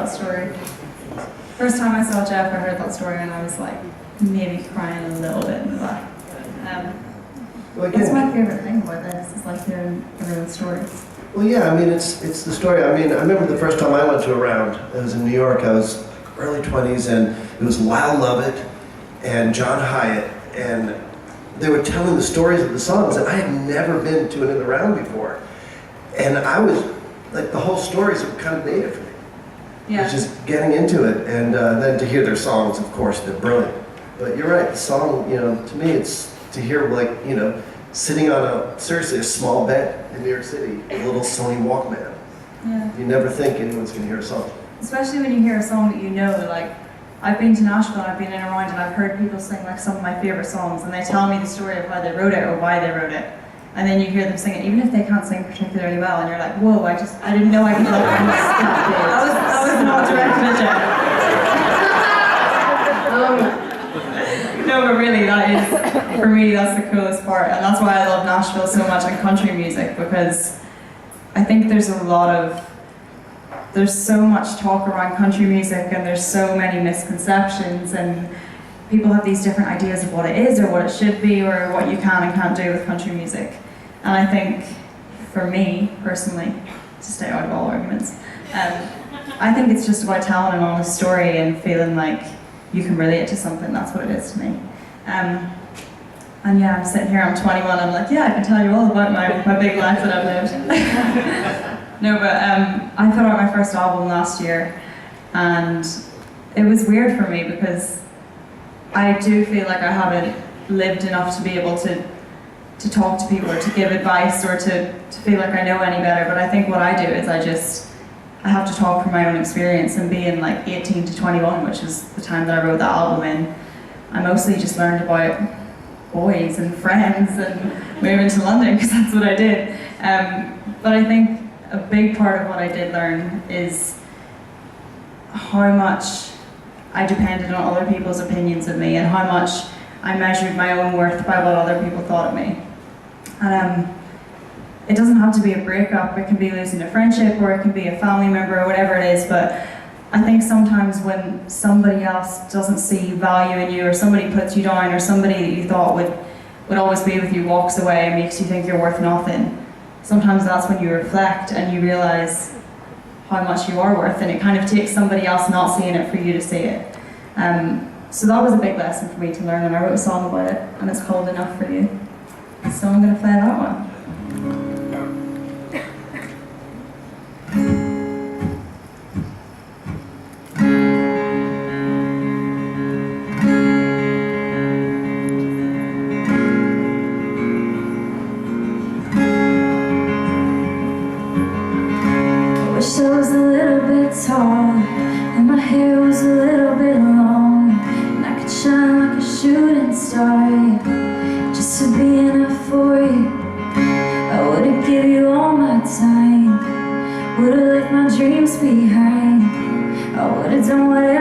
that story. First time I saw Jeff, I heard that story and I was like, maybe crying a little bit in the back. That's my favorite thing about this, is like hearing everyone's stories. Well, yeah, I mean, it's the story. I mean, I remember the first time I went to a round. It was in New York. I was early 20s, and it was Lyle Lovett and John Hyatt, and they were telling the stories of the songs, and I had never been to another round before. And I was, like, the whole stories were kind of native for me. Yeah. It was just getting into it, and then to hear their songs, of course, they're brilliant. But you're right, the song, you know, to me, it's to hear, like, you know, sitting on seriously, a small bed in New York City, a little Sony Walkman. Yeah. You never think anyone's going to hear a song. Especially when you hear a song that you know, like, I've been to Nashville and I've been in around and I've heard people sing like some of my favorite songs and they tell me the story of how they wrote it or why they wrote it. And then you hear them sing it, even if they can't sing particularly well, and you're like, whoa, I didn't know I could like that was not directed at Jeff. No, but really, that is, for me, that's the coolest part, and that's why I love Nashville so much and country music, because I think there's so much talk around country music, and there's so many misconceptions, and people have these different ideas of what it is, or what it should be, or what you can and can't do with country music. And I think, for me, personally, to stay out of all arguments, I think it's just about telling an honest story and feeling like you can relate to something. That's what it is to me. And yeah, I'm sitting here, I'm 21, I'm like, yeah, I can tell you all about my big life that I've lived. No, but I put out my first album last year, and it was weird for me because I do feel like I haven't lived enough to be able to talk to people or to give advice or to feel like I know any better, but I think what I do is I have to talk from my own experience, and being like 18 to 21, which is the time that I wrote that album in, I mostly just learned about boys and friends and moving to London because that's what I did. But I think a big part of what I did learn is how much I depended on other people's opinions of me and how much I measured my own worth by what other people thought of me. And it doesn't have to be a breakup, it can be losing a friendship or it can be a family member or whatever it is, but I think sometimes when somebody else doesn't see value in you, or somebody puts you down, or somebody that you thought would always be with you walks away and makes you think you're worth nothing, sometimes that's when you reflect and you realize how much you are worth, and it kind of takes somebody else not seeing it for you to see it. So that was a big lesson for me to learn, and I wrote a song about it, and it's called Enough for You. So I'm going to play that one. Wish I was a little bit tall, and my hair was a little bit long, and I could shine like a shooting star, just to be enough for you. I would've give you all my time, would've left my dreams behind, I would've done whatever